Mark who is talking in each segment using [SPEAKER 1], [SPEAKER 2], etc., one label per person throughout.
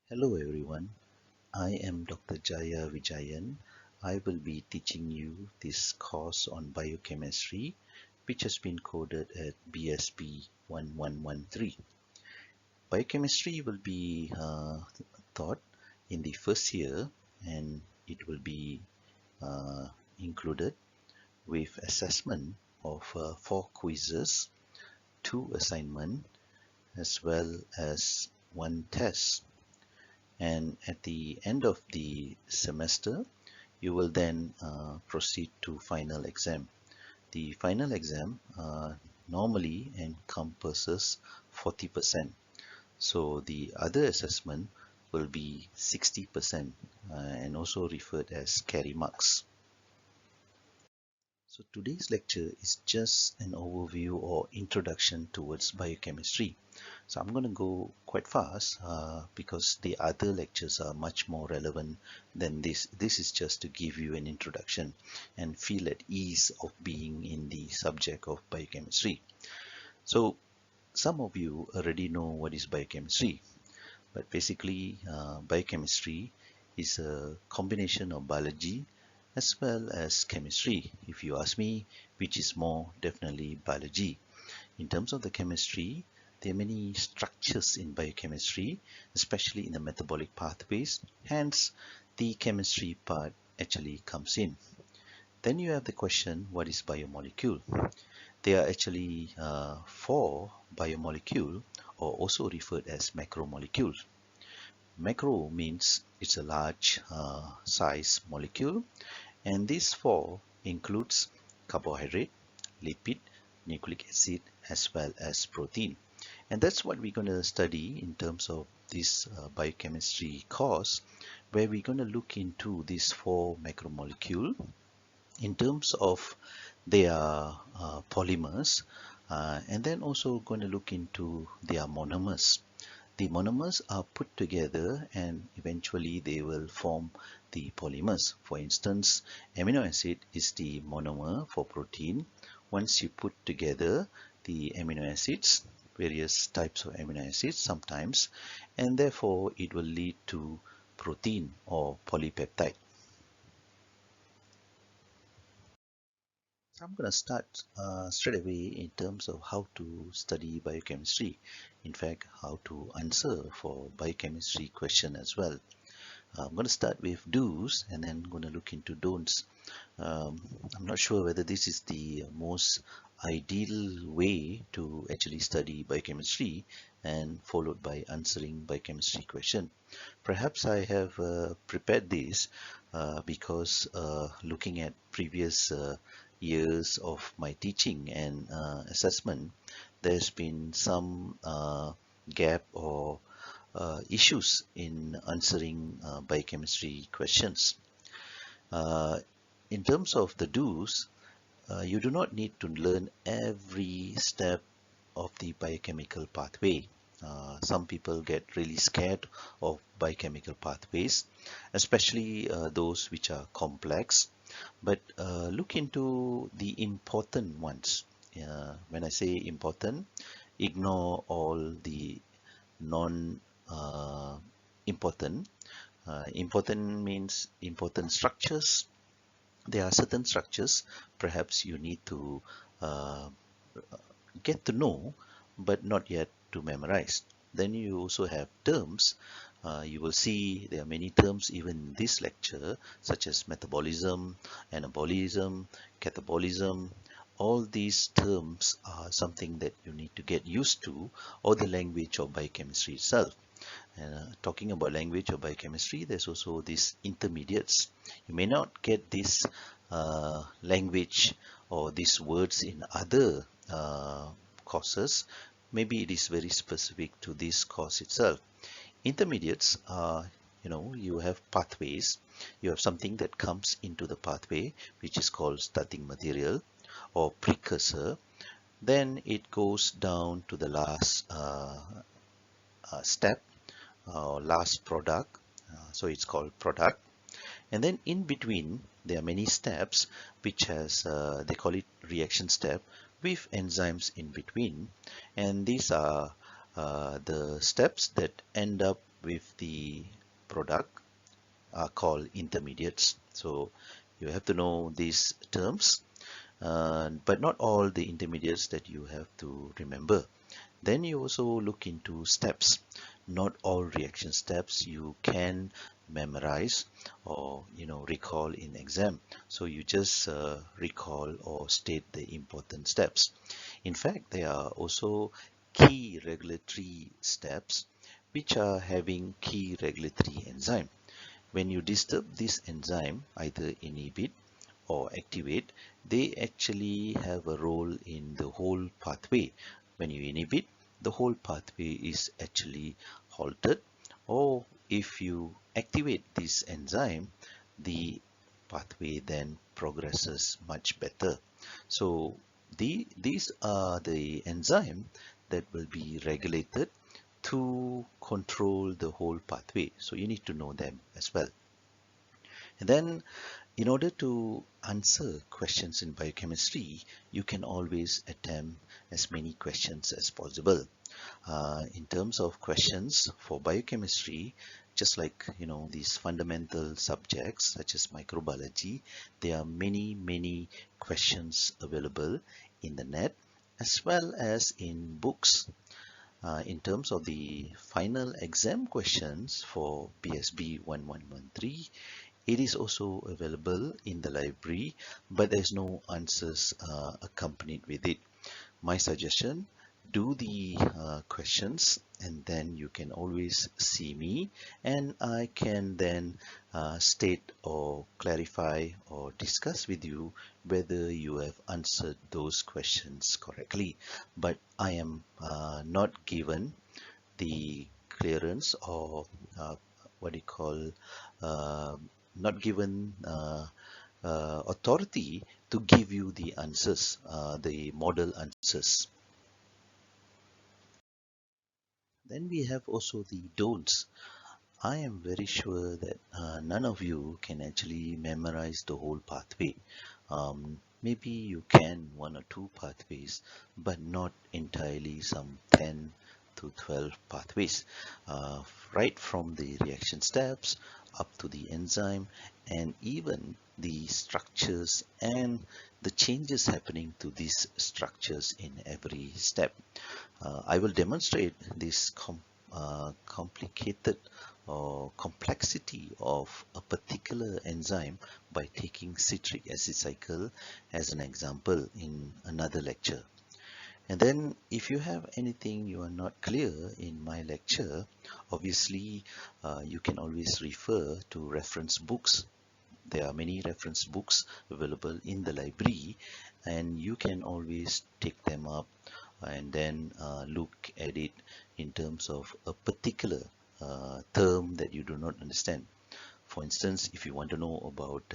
[SPEAKER 1] Hello everyone, I am Dr. Jaya Vijayan. I will be teaching you this course on biochemistry which has been coded at BSP 1113. Biochemistry will be taught in the first year and it will be uh, included with assessment of 4 quizzes, 2 assignments as well as 1 test. And at the end of the semester you will then proceed to final exam. The final exam normally encompasses 40%. So the other assessment will be 60% and also referred as carry marks. So today's lecture is just an overview or introduction towards biochemistry. So I'm going to go quite fast because the other lectures are much more relevant than this. This is just to give you an introduction and feel at ease of being in the subject of biochemistry. So some of you already know what is biochemistry, but basically biochemistry is a combination of biology as well as chemistry. If you ask me which is more, definitely biology. In terms of the chemistry, there are many structures in biochemistry, especially in the metabolic pathways. Hence, the chemistry part actually comes in. Then you have the question, what is biomolecule? There are actually 4 biomolecule, or also referred as macromolecules. Macro means it's a large size molecule, and these 4 includes carbohydrate, lipid, nucleic acid, as well as protein. And that's what we're going to study in terms of this biochemistry course, where we're going to look into these 4 macromolecule in terms of their polymers, and then also going to look into their monomers. The monomers are put together and eventually they will form the polymers. For instance, amino acid is the monomer for protein. Once you put together the amino acids, various types of amino acids sometimes, and therefore it will lead to protein or polypeptide. So I'm going to start straight away in terms of how to study biochemistry. In fact, how to answer for biochemistry question as well. I'm going to start with do's and then going to look into don'ts. I'm not sure whether this is the most ideal way to actually study biochemistry and followed by answering biochemistry question. Perhaps I have prepared this because looking at previous years of my teaching and assessment, there's been some gap or issues in answering biochemistry questions. Uh, in terms of the do's, you do not need to learn every step of the biochemical pathway. Some people get really scared of biochemical pathways, especially those which are complex. But look into the important ones. When I say important, ignore all the non important. Important means important structures. There are certain structures perhaps you need to uh, get to know, but not yet to memorize. Then you also have terms. You will see there are many terms even in this lecture, such as metabolism, anabolism, catabolism. All these terms are something that you need to get used to, or the language of biochemistry itself. And talking about language of biochemistry, there's also these intermediates. You may not get this language or these words in other courses. Maybe it is very specific to this course itself. Intermediates are, you have pathways. You have something that comes into the pathway, which is called starting material or precursor. Then it goes down to the last step or last product. So it's called product. And then in between, there are many steps which has, they call it reaction step with enzymes in between. And these are the steps that end up with the product are called intermediates. So you have to know these terms, but not all the intermediates that you have to remember. Then you also look into steps. Not all reaction steps you can memorize or recall in exam. So you just recall or state the important steps. In fact, there are also key regulatory steps which are having key regulatory enzyme. When you disturb this enzyme, either inhibit or activate, they actually have a role in the whole pathway. When you inhibit, the whole pathway is actually halted, or if you activate this enzyme, the pathway then progresses much better. So these are the enzyme that will be regulated to control the whole pathway. So you need to know them as well. And then in order to answer questions in biochemistry, you can always attempt as many questions as possible. In terms of questions for biochemistry, just like these fundamental subjects such as microbiology, there are many questions available in the net as well as in books. In terms of the final exam questions for BSB 1113, it is also available in the library, but there's no answers accompanied with it. My suggestion, do the questions and then you can always see me and I can then state or clarify or discuss with you whether you have answered those questions correctly. But I am not given the clearance or what do you call uh, not given authority to give you the answers, the model answers. Then we have also the don'ts. I am very sure that none of you can actually memorize the whole pathway. Maybe you can one or two pathways, but not entirely some 10 to 12 pathways, right from the reaction steps up to the enzyme and even the structures and the changes happening to these structures in every step. I will demonstrate this complicated or complexity of a particular enzyme by taking citric acid cycle as an example in another lecture. And then if you have anything you are not clear in my lecture, obviously you can always refer to reference books. There are many reference books available in the library and you can always take them up and then look at it in terms of a particular term that you do not understand. For instance, if you want to know about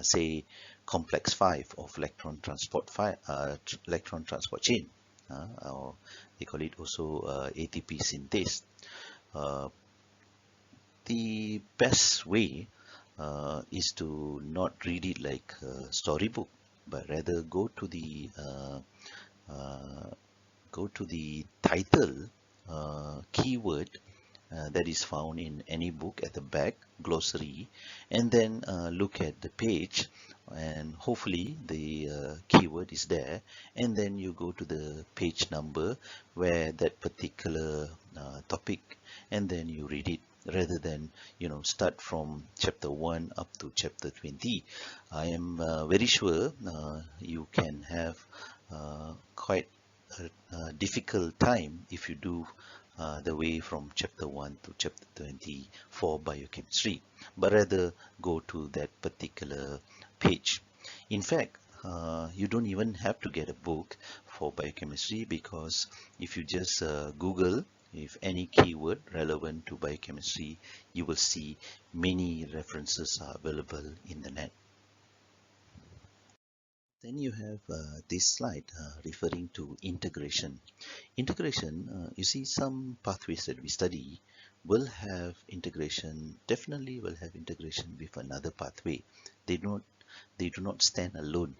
[SPEAKER 1] say complex 5 of electron transport chain, or they call it also ATP synthase. The best way is to not read it like a storybook, but rather go to the title keyword that is found in any book at the back, glossary, and then look at the page and hopefully the keyword is there, and then you go to the page number where that particular topic, and then you read it rather than start from chapter 1 up to chapter 20. I am very sure you can have quite a difficult time if you do the way from chapter 1 to chapter 20 for biochemistry, but rather go to that particular page. In fact, you don't even have to get a book for biochemistry, because if you just Google if any keyword relevant to biochemistry, you will see many references are available in the net. Then you have this slide referring to integration. Integration, you see some pathways that we study will have integration, definitely will have integration with another pathway. They do not stand alone.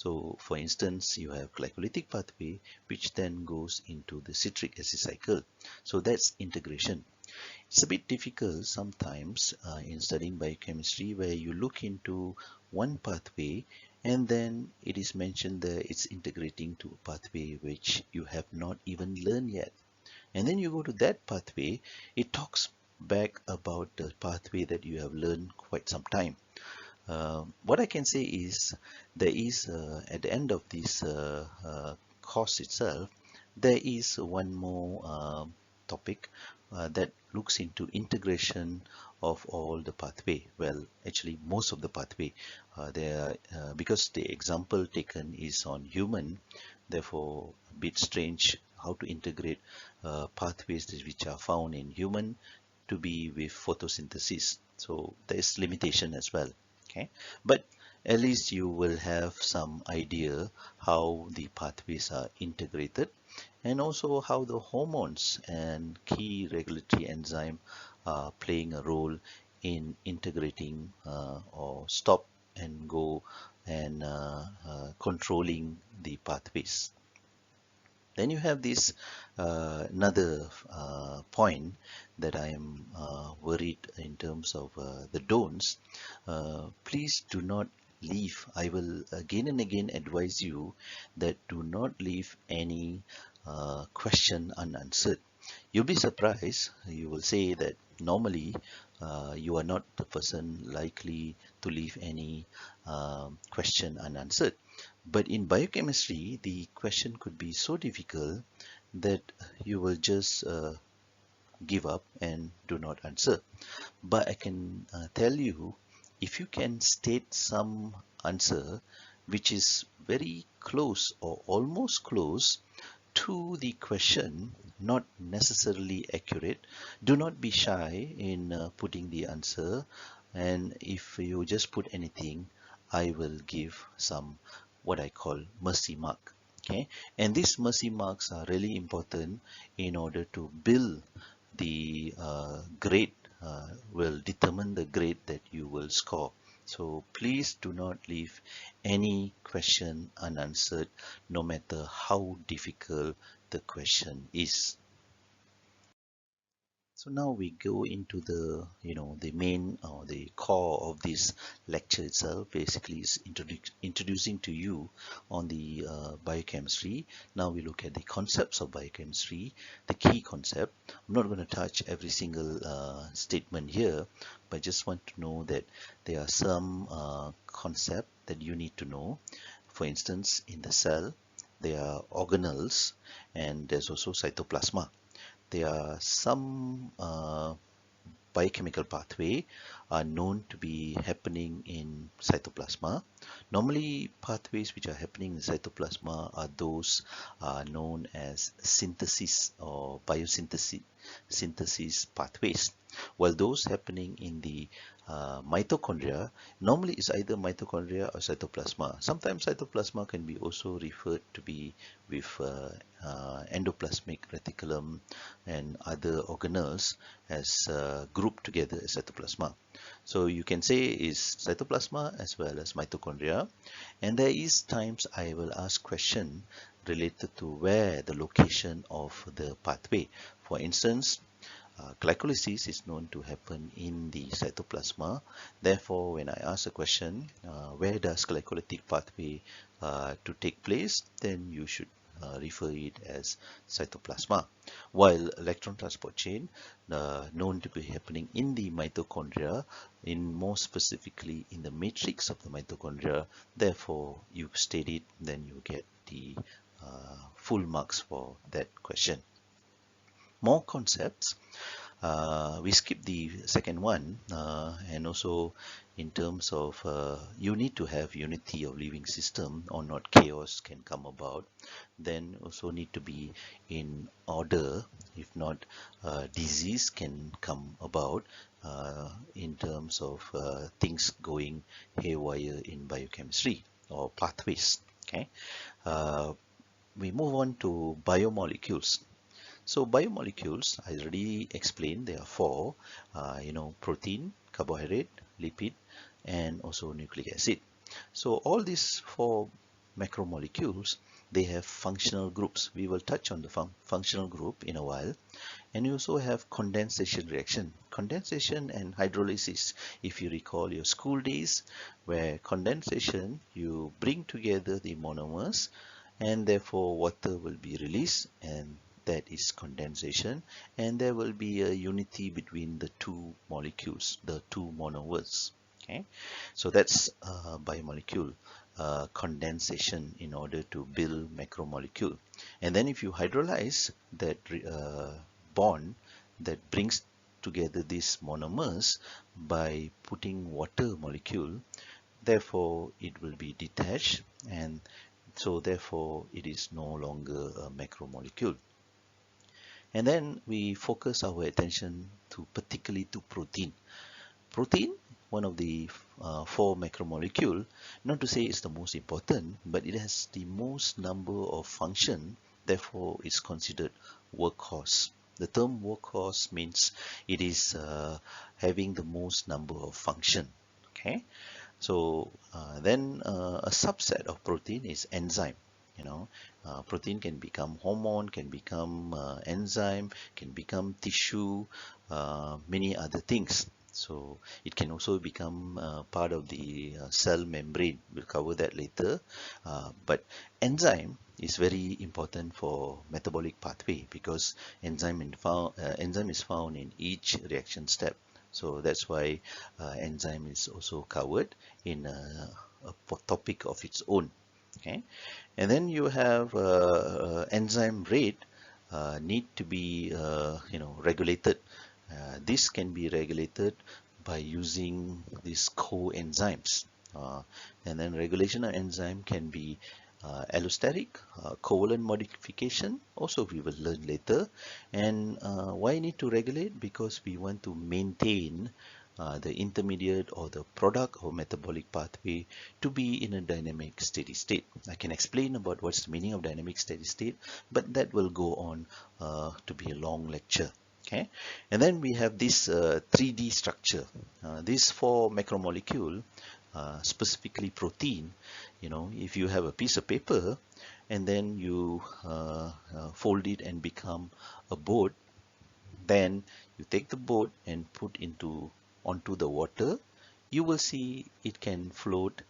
[SPEAKER 1] So for instance, you have glycolytic pathway, which then goes into the citric acid cycle. So that's integration. It's a bit difficult sometimes in studying biochemistry, where you look into one pathway and then it is mentioned that it's integrating to a pathway which you have not even learned yet. And then you go to that pathway, it talks back about the pathway that you have learned quite some time. What I can say is there is at the end of this course itself, there is one more topic that looks into integration of all the pathway. Well, actually most of the pathway. There, because the example taken is on human, therefore a bit strange how to integrate pathways which are found in human to be with photosynthesis. So there is limitation as well. Okay, but at least you will have some idea how the pathways are integrated, and also how the hormones and key regulatory enzyme are playing a role in integrating or stop and go and controlling the pathways. Then you have this another point that I am worried in terms of the don'ts. Please do not leave. I will again and again advise you that do not leave any question unanswered. You'll be surprised. You will say that normally you are not the person likely to leave any question unanswered. But in biochemistry, the question could be so difficult that you will just give up and do not answer. But I can tell you, if you can state some answer which is very close or almost close to the question, not necessarily accurate, do not be shy in putting the answer. And if you just put anything, I will give some what I call mercy mark. Okay, and these mercy marks are really important in order to build the grade, will determine the grade that you will score. So please do not leave any question unanswered, no matter how difficult the question is. So now we go into the, the main or the core of this lecture itself. Basically, is introducing to you on the biochemistry. Now we look at the concepts of biochemistry, the key concept. I'm not going to touch every single statement here, but just want to know that there are some concept that you need to know. For instance, in the cell, there are organelles, and there's also cytoplasma. There are some biochemical pathway are known to be happening in cytoplasma. Normally, pathways which are happening in cytoplasma are those known as synthesis or biosynthesis pathways. While those happening in the mitochondria, normally it's either mitochondria or cytoplasma. Sometimes cytoplasma can be also referred to be with endoplasmic reticulum and other organelles as grouped together as cytoplasma. So you can say is cytoplasma as well as mitochondria. And there is times I will ask question related to where the location of the pathway. For instance, glycolysis is known to happen in the cytoplasma. Therefore, when I ask a question, where does glycolytic pathway to take place, then you should refer it as cytoplasma. While electron transport chain known to be happening in the mitochondria, in more specifically in the matrix of the mitochondria, therefore you state it, then you get the full marks for that question. More concepts. We skip the second one, and also in terms of you need to have unity of living system or not chaos can come about. Then also need to be in order. If not, disease can come about in terms of things going haywire in biochemistry or pathways. Okay, we move on to biomolecules. So biomolecules, I already explained, there are four, protein, carbohydrate, lipid, and also nucleic acid. So all these four macromolecules, they have functional groups. We will touch on the functional group in a while. And you also have condensation reaction. Condensation and hydrolysis, if you recall your school days, where condensation, you bring together the monomers and therefore water will be released, and that is condensation, and there will be a unity between the two molecules, the two monomers. Okay, so that's biomolecule condensation in order to build macromolecule. And then if you hydrolyze that bond that brings together these monomers by putting water molecule, therefore it will be detached, and so therefore it is no longer a macromolecule. And then we focus our attention to particularly to protein. Protein, one of the four macromolecule, not to say it's the most important, but it has the most number of function, therefore it's considered workhorse. The term workhorse means it is having the most number of function. Okay, so then a subset of protein is enzyme. You know, protein can become hormone, can become enzyme, can become tissue, many other things. So it can also become part of the cell membrane. We'll cover that later. But enzyme is very important for metabolic pathway because enzyme is found in each reaction step. So that's why enzyme is also covered in a topic of its own. Okay, and then you have enzyme rate need to be regulated. This can be regulated by using these coenzymes. And then regulation of enzyme can be allosteric, covalent modification, also we will learn later. And why need to regulate? Because we want to maintain the intermediate or the product or metabolic pathway to be in a dynamic steady state. I can explain about what's the meaning of dynamic steady state, but that will go on to be a long lecture. Okay, and then we have this 3D structure. These four macromolecule, specifically protein, if you have a piece of paper and then you fold it and become a boat, then you take the boat and put onto the water, you will see it can float.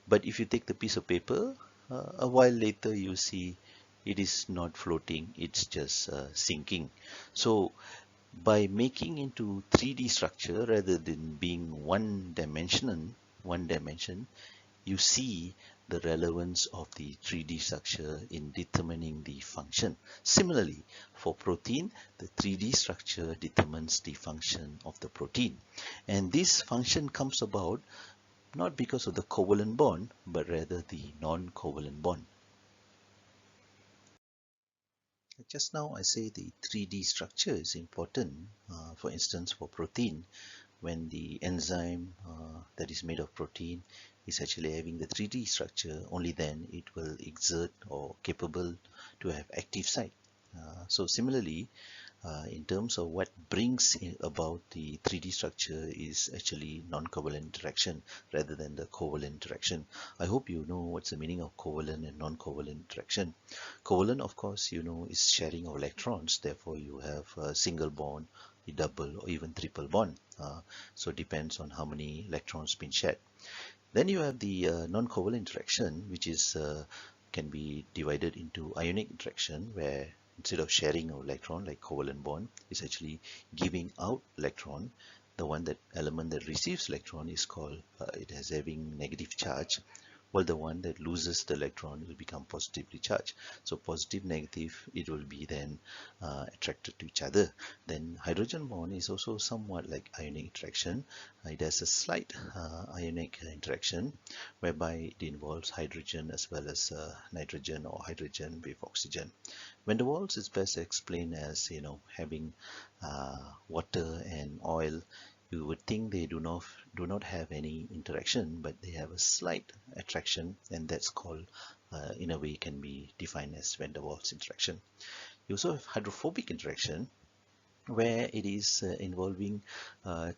[SPEAKER 1] But if you take the piece of paper, a while later you see it is not floating, it's just sinking. So by making into 3D structure rather than being one dimension, you see the relevance of the 3D structure in determining the function. Similarly, for protein, the 3D structure determines the function of the protein. And this function comes about not because of the covalent bond, but rather the non-covalent bond. Just now I say the 3D structure is important. For instance, for protein, when the enzyme that is made of protein is actually having the 3D structure, only then it will exert or capable to have active site. So similarly, in terms of what brings about the 3D structure is actually non-covalent interaction rather than the covalent interaction. I hope you know what's the meaning of covalent and non-covalent interaction. Covalent, of course, is sharing of electrons. Therefore, you have a single bond, a double, or even triple bond. So it depends on how many electrons been shared. Then you have the non-covalent interaction, which is can be divided into ionic interaction, where instead of sharing an electron like covalent bond, is actually giving out electron. The element that receives electron is called it has having negative charge, while the one that loses the electron will become positively charged. So positive, negative, it will be then attracted to each other. Then hydrogen bond is also somewhat like ionic interaction. It has a slight ionic interaction whereby it involves hydrogen as well as nitrogen or hydrogen with oxygen. Van der Waals is best explained as having water and oil. You would think they do not have any interaction, but they have a slight attraction, and that's called in a way can be defined as van der Waals interaction. You also have hydrophobic interaction, where it is involving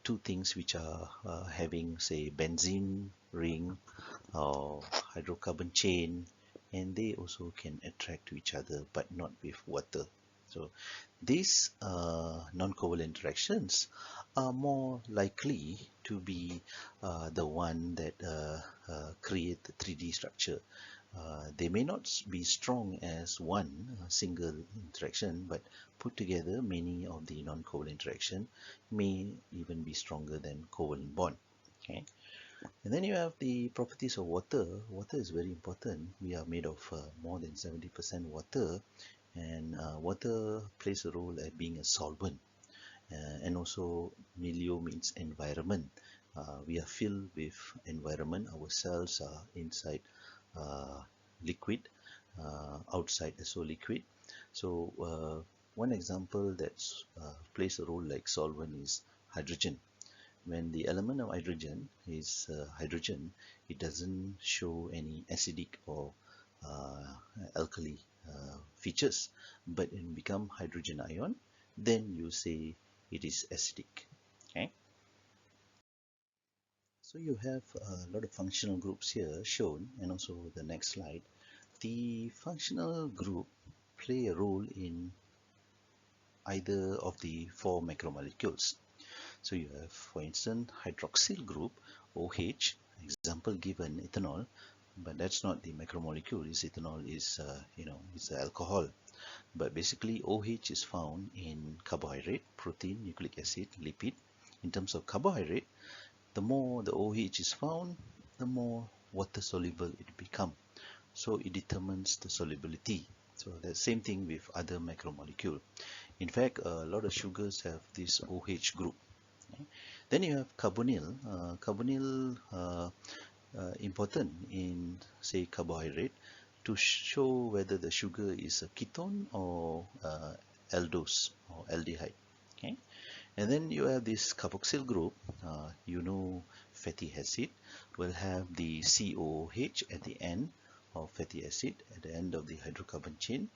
[SPEAKER 1] two things which are having, say, benzene ring or hydrocarbon chain, and they also can attract to each other, but not with water. So these non-covalent interactions are more likely to be the one that create the 3D structure. They may not be strong as one single interaction, but put together many of the non-covalent interaction may even be stronger than covalent bond. Okay. And then you have the properties of water. Water is very important. We are made of more than 70% water, and water plays a role at being a solvent. And also milieu means environment. We are filled with environment. Our cells are inside liquid, outside also liquid. So one example that plays a role like solvent is hydrogen. When the element of hydrogen is hydrogen, it doesn't show any acidic or uh, alkali features, but when it become hydrogen ion, then you say it is acidic. Okay, so you have a lot of functional groups here shown, and also the next slide. The functional group play a role in either of the four macromolecules. So you have, for instance, hydroxyl group, OH, example given ethanol, but that's not the macromolecule. Is ethanol is it's alcohol. But basically, OH is found in carbohydrate, protein, nucleic acid, lipid. In terms of carbohydrate, the more the OH is found, the more water soluble it becomes. So it determines the solubility. So the same thing with other macromolecule. In fact, a lot of sugars have this OH group. Okay. Then you have carbonyl. Carbonyl important in, say, carbohydrate to show whether the sugar is a ketone or aldose or aldehyde. Okay. And then you have this carboxyl group. Fatty acid will have the COOH at the end of fatty acid, at the end of the hydrocarbon chain.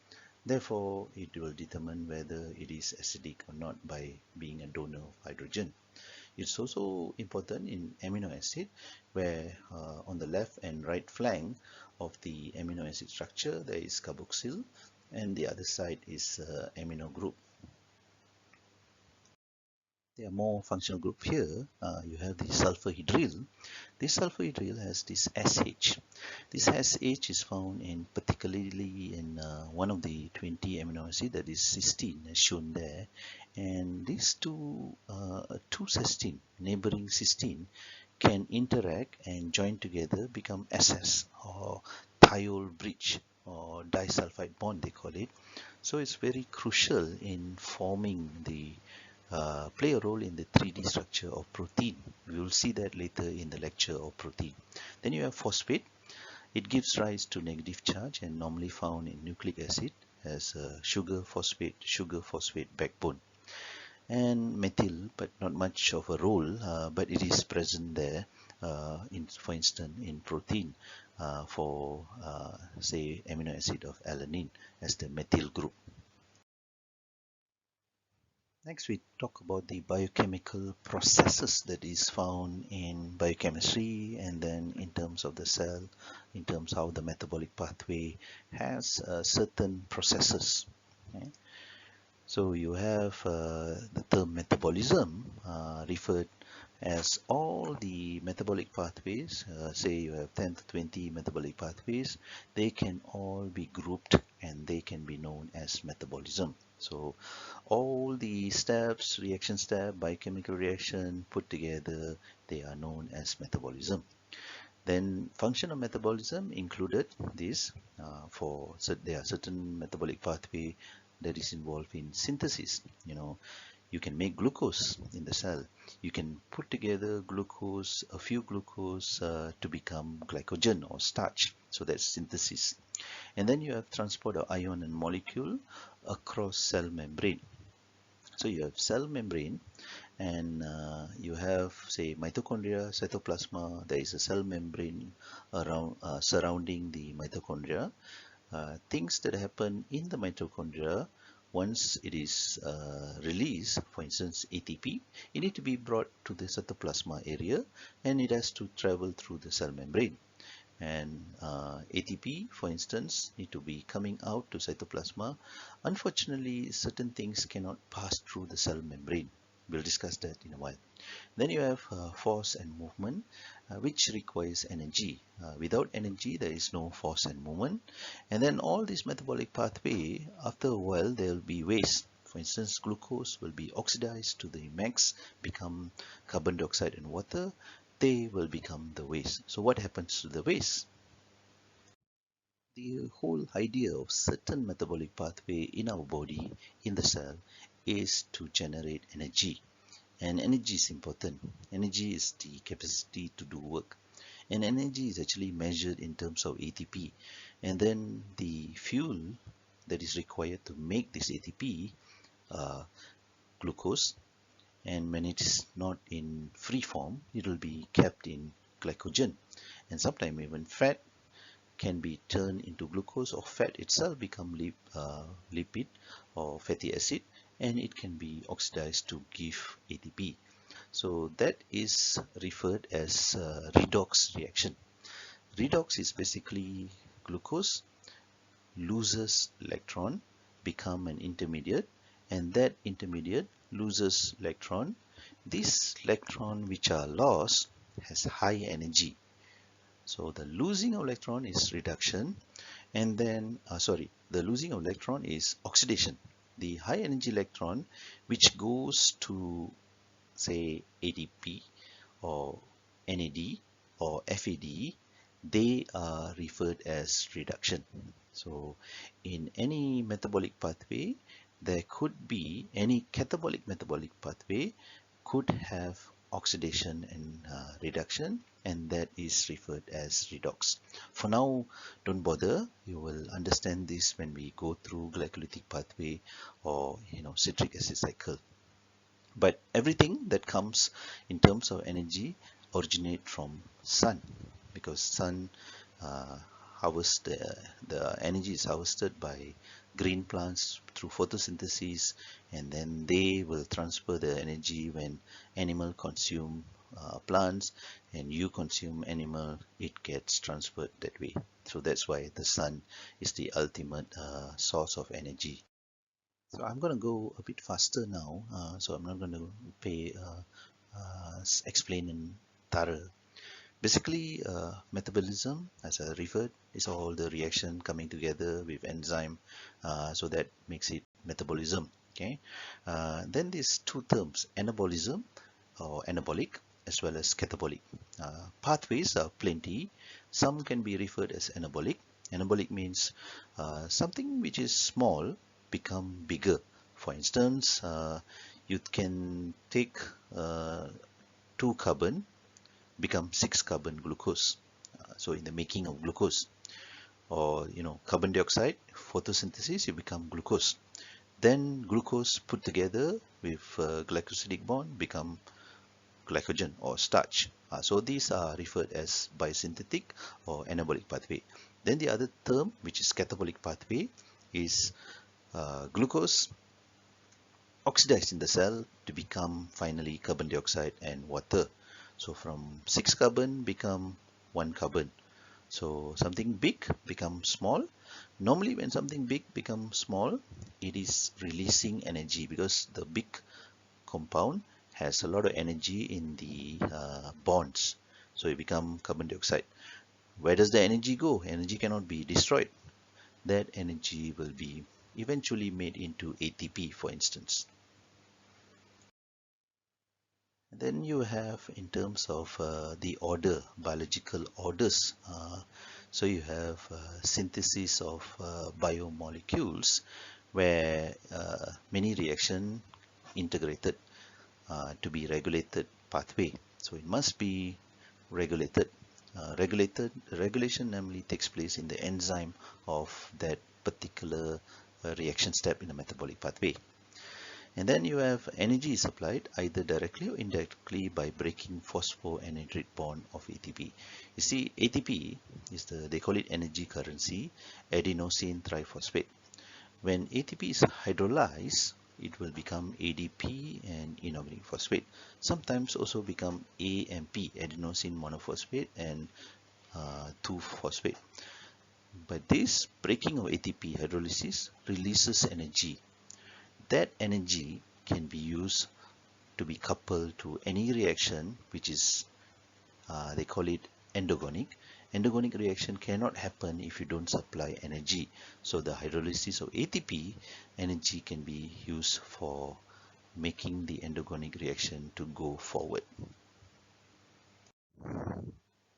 [SPEAKER 1] Therefore, it will determine whether it is acidic or not by being a donor of hydrogen. It's also important in amino acid, where on the left and right flank of the amino acid structure there is carboxyl, and the other side is amino group. There are more functional group here. You have the sulfurhydryl. This sulfurhydryl has this SH. This SH is found in particularly in one of the 20 amino acid, that is cysteine, as shown there. And these two cysteine, neighboring cysteine, can interact and join together, become SS or thiol bridge or disulfide bond, they call it. So it's very crucial in forming the play a role in the 3D structure of protein. We will see that later in the lecture of protein. Then you have phosphate. It gives rise to negative charge and normally found in nucleic acid as a sugar phosphate backbone. And methyl, but not much of a role, but it is present there, for instance, in protein for, say, amino acid of alanine as the methyl group. Next, we talk about the biochemical processes that is found in biochemistry, and then in terms of the cell, in terms how the metabolic pathway has certain processes. Okay? So you have the term metabolism referred as all the metabolic pathways, say you have 10 to 20 metabolic pathways, they can all be grouped and they can be known as metabolism. So all the steps, reaction step, biochemical reaction put together, they are known as metabolism. Then function of metabolism included this, there are certain metabolic pathway that is involved in synthesis. You can make glucose in the cell. You can put together glucose, a few glucose to become glycogen or starch. So that's synthesis. And then you have transport of ion and molecule across cell membrane. So you have cell membrane, and you have, say, mitochondria, cytoplasma. There is a cell membrane around surrounding the mitochondria. Things that happen in the mitochondria once it is released, for instance ATP, it needs to be brought to the cytoplasma area and it has to travel through the cell membrane. And ATP, for instance, need to be coming out to cytoplasma. Unfortunately, certain things cannot pass through the cell membrane. We'll discuss that in a while. Then you have force and movement, which requires energy. Without energy, there is no force and movement. And then all this metabolic pathway, after a while, there will be waste. For instance, glucose will be oxidized to the max, become carbon dioxide and water. They will become the waste. So what happens to the waste? The whole idea of certain metabolic pathway in our body, in the cell, is to generate energy. And energy is important. Energy is the capacity to do work. And energy is actually measured in terms of ATP. And then the fuel that is required to make this ATP, glucose, and when it is not in free form, it will be kept in glycogen. And sometimes even fat can be turned into glucose, or fat itself become lipid or fatty acid, and it can be oxidized to give ATP. So that is referred as redox reaction. Redox is basically glucose loses electron, become an intermediate, and that intermediate loses electron. These electron which are lost has high energy. So the losing of electron is reduction, and then the losing of electron is oxidation. The high energy electron which goes to say ADP or NAD or FAD, they are referred as reduction. So in any metabolic pathway, there could be any catabolic metabolic pathway could have oxidation and reduction, and that is referred as redox. For now, don't bother. You will understand this when we go through glycolytic pathway or citric acid cycle. But everything that comes in terms of energy originate from sun, because sun harvest the energy is harvested by green plants through photosynthesis, and then they will transfer the energy when animal consume plants and you consume animal, it gets transferred that way. So that's why the sun is the ultimate source of energy. So I'm going to go a bit faster now, so I'm not going to explain in thorough. Basically, metabolism, as I referred, is all the reaction coming together with enzyme, so that makes it metabolism. Okay. Then these two terms, anabolism or anabolic, as well as catabolic. Pathways are plenty. Some can be referred as anabolic. Anabolic means something which is small become bigger. For instance, you can take 2 carbon become 6 carbon glucose. So in the making of glucose, or carbon dioxide, photosynthesis, you become glucose. Then glucose put together with glycosidic bond become glycogen or starch. So these are referred as biosynthetic or anabolic pathway. Then the other term, which is catabolic pathway, is glucose oxidized in the cell to become finally carbon dioxide and water. So from 6 carbon become 1 carbon. So something big becomes small. Normally when something big becomes small, it is releasing energy, because the big compound has a lot of energy in the bonds. So it becomes carbon dioxide. Where does the energy go? Energy cannot be destroyed. That energy will be eventually made into ATP, for instance. Then you have, in terms of the order, biological orders. So you have synthesis of biomolecules, where many reaction integrated to be regulated pathway. So it must be regulated. Regulation normally takes place in the enzyme of that particular reaction step in the metabolic pathway. And then you have energy supplied either directly or indirectly by breaking phosphoanhydride bond of ATP. You see, ATP is they call it energy currency, adenosine triphosphate. When ATP is hydrolyzed, it will become ADP and inorganic phosphate. Sometimes also become AMP, adenosine monophosphate, and 2-phosphate. But this breaking of ATP hydrolysis releases energy. That energy can be used to be coupled to any reaction which is, they call it endogonic. Endogonic reaction cannot happen if you don't supply energy. So the hydrolysis of ATP energy can be used for making the endogonic reaction to go forward.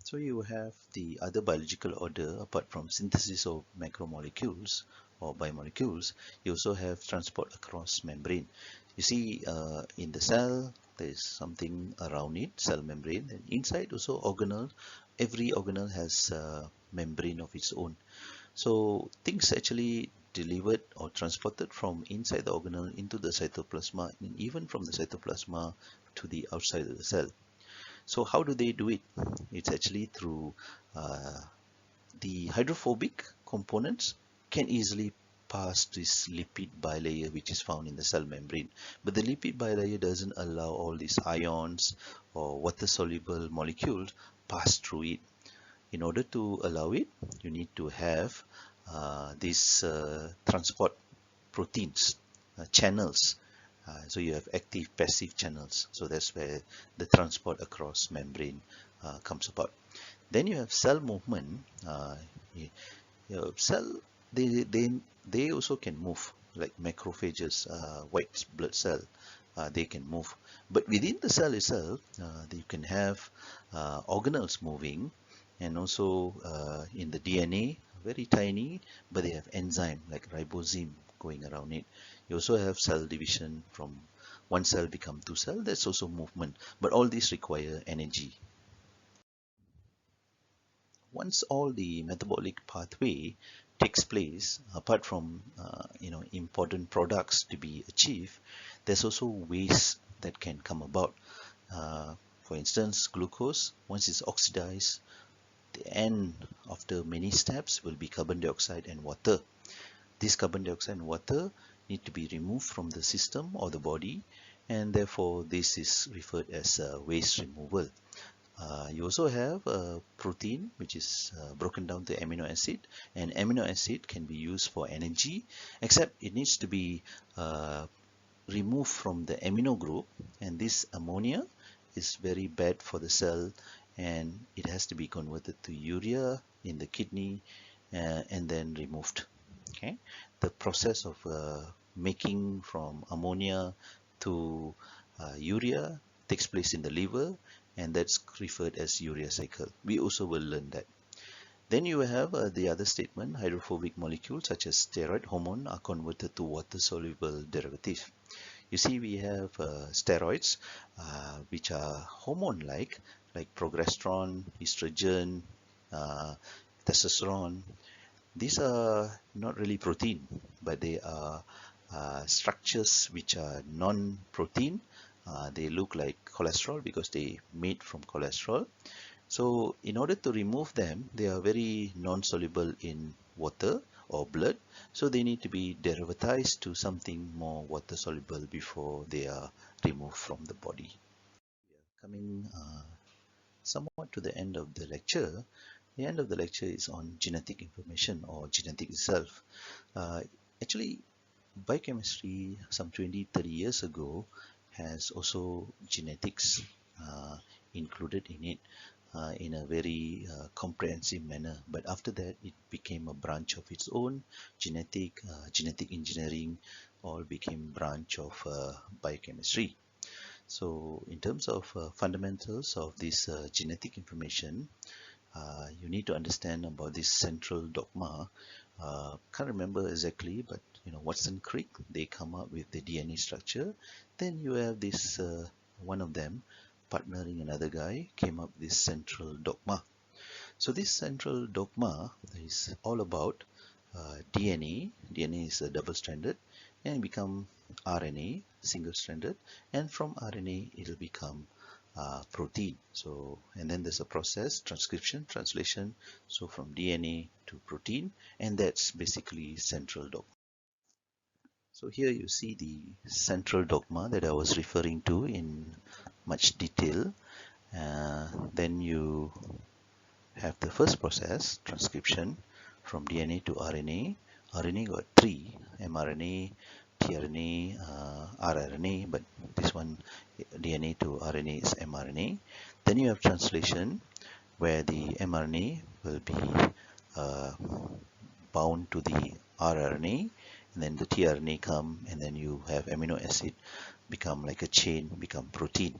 [SPEAKER 1] So you have the other biological order apart from synthesis of macromolecules or biomolecules. You also have transport across membrane. You see, in the cell, there is something around it, cell membrane, and inside also organelle. Every organelle has a membrane of its own. So things actually delivered or transported from inside the organelle into the cytoplasma, and even from the cytoplasma to the outside of the cell. So how do they do it? It's actually through the hydrophobic components can easily pass this lipid bilayer which is found in the cell membrane. But the lipid bilayer doesn't allow all these ions or water-soluble molecules pass through it. In order to allow it, you need to have these transport proteins, channels. So you have active, passive channels. So that's where the transport across membrane comes about. Then you have cell movement. Cell, they also can move, like macrophages, white blood cell. They can move. But within the cell itself, you can have organelles moving, and also in the DNA, very tiny, but they have enzyme like ribosome going around it. You also have cell division from one cell become two cell. That's also movement. But all these require energy. Once all the metabolic pathway takes place, apart from important products to be achieved, there's also waste that can come about. For instance, glucose, once it's oxidized, the end after many steps will be carbon dioxide and water. This carbon dioxide and water need to be removed from the system or the body, and therefore this is referred as waste removal. You also have a protein which is broken down to amino acid, and amino acid can be used for energy, except it needs to be removed from the amino group, and this ammonia is very bad for the cell, and it has to be converted to urea in the kidney and then removed. Okay, the process of making from ammonia to urea takes place in the liver, and that's referred as urea cycle. We also will learn that. Then you have the other statement, hydrophobic molecules such as steroid hormone are converted to water-soluble derivative. You see, we have steroids, which are hormone-like, like progesterone, estrogen, uh, testosterone. These are not really protein, but they are structures which are non-protein. They look like cholesterol because they made from cholesterol. So in order to remove them, they are very non-soluble in water or blood. So they need to be derivatized to something more water-soluble before they are removed from the body. We are coming somewhat to the end of the lecture. The end of the lecture is on genetic information or genetic itself. Uh, Actually, biochemistry some 20, 30 years ago has also genetics included in it in a very comprehensive manner. But after that, it became a branch of its own. Genetic engineering all became branch of biochemistry. So in terms of fundamentals of this genetic information, you need to understand about this central dogma. Can't remember exactly, but Watson Crick, they come up with the DNA structure. Then you have this one of them partnering another guy came up with this central dogma. So this central dogma is all about DNA. DNA is a double-stranded, and become RNA, single-stranded, and from RNA it'll become protein. So, and then there's a process, transcription, translation. So from DNA to protein, and that's basically central dogma. So here you see the central dogma that I was referring to in much detail. Then you have the first process, transcription, from DNA to RNA. RNA got three: mRNA, tRNA, rRNA, but this one, DNA to RNA, is mRNA. Then you have translation, where the mRNA will be uh, bound to the rRNA, and then the tRNA come, and then you have amino acid become like a chain, become protein.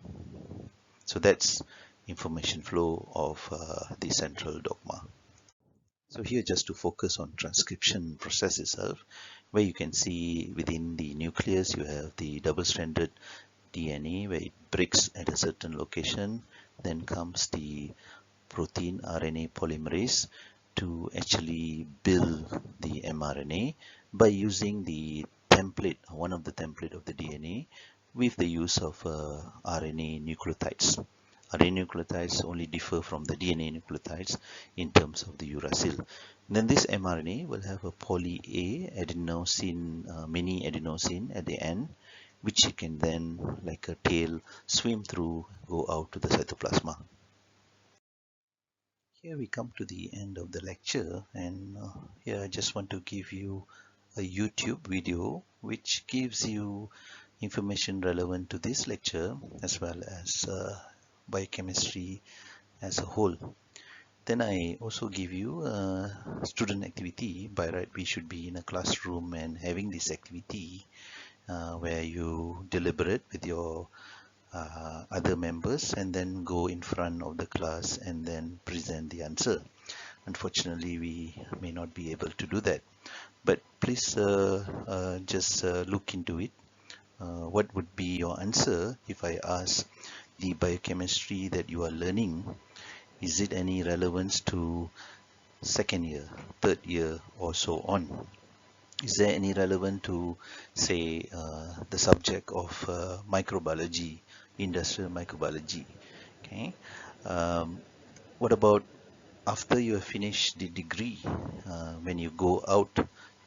[SPEAKER 1] So that's information flow of the central dogma. So here, just to focus on transcription process itself, where you can see within the nucleus you have the double-stranded DNA where it breaks at a certain location. Then comes the protein RNA polymerase to actually build the mRNA by using the template, one of the template of the DNA, with the use of RNA nucleotides. RNA nucleotides only differ from the DNA nucleotides in terms of the uracil. Then this mRNA will have a poly A adenosine, mini adenosine at the end, which you can then, like a tail, swim through, go out to the cytoplasma. Here we come to the end of the lecture, and here I just want to give you a YouTube video which gives you information relevant to this lecture as well as biochemistry as a whole. Then I also give you a student activity. By right, we should be in a classroom and having this activity where you deliberate with your other members and then go in front of the class and then present the answer. Unfortunately, we may not be able to do that, but please just look into it. What would be your answer if I ask the biochemistry that you are learning? Is it any relevance to second year, third year, or so on? Is there any relevant to, say, the subject of microbiology, industrial microbiology? Okay. Um, what about after you have finished the degree, when you go out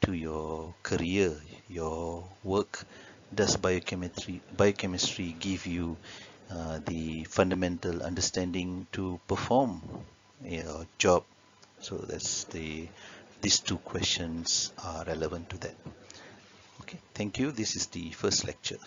[SPEAKER 1] to your career, your work? Does biochemistry give you the fundamental understanding to perform your job? So these two questions are relevant to that. Okay, thank you. This is the first lecture.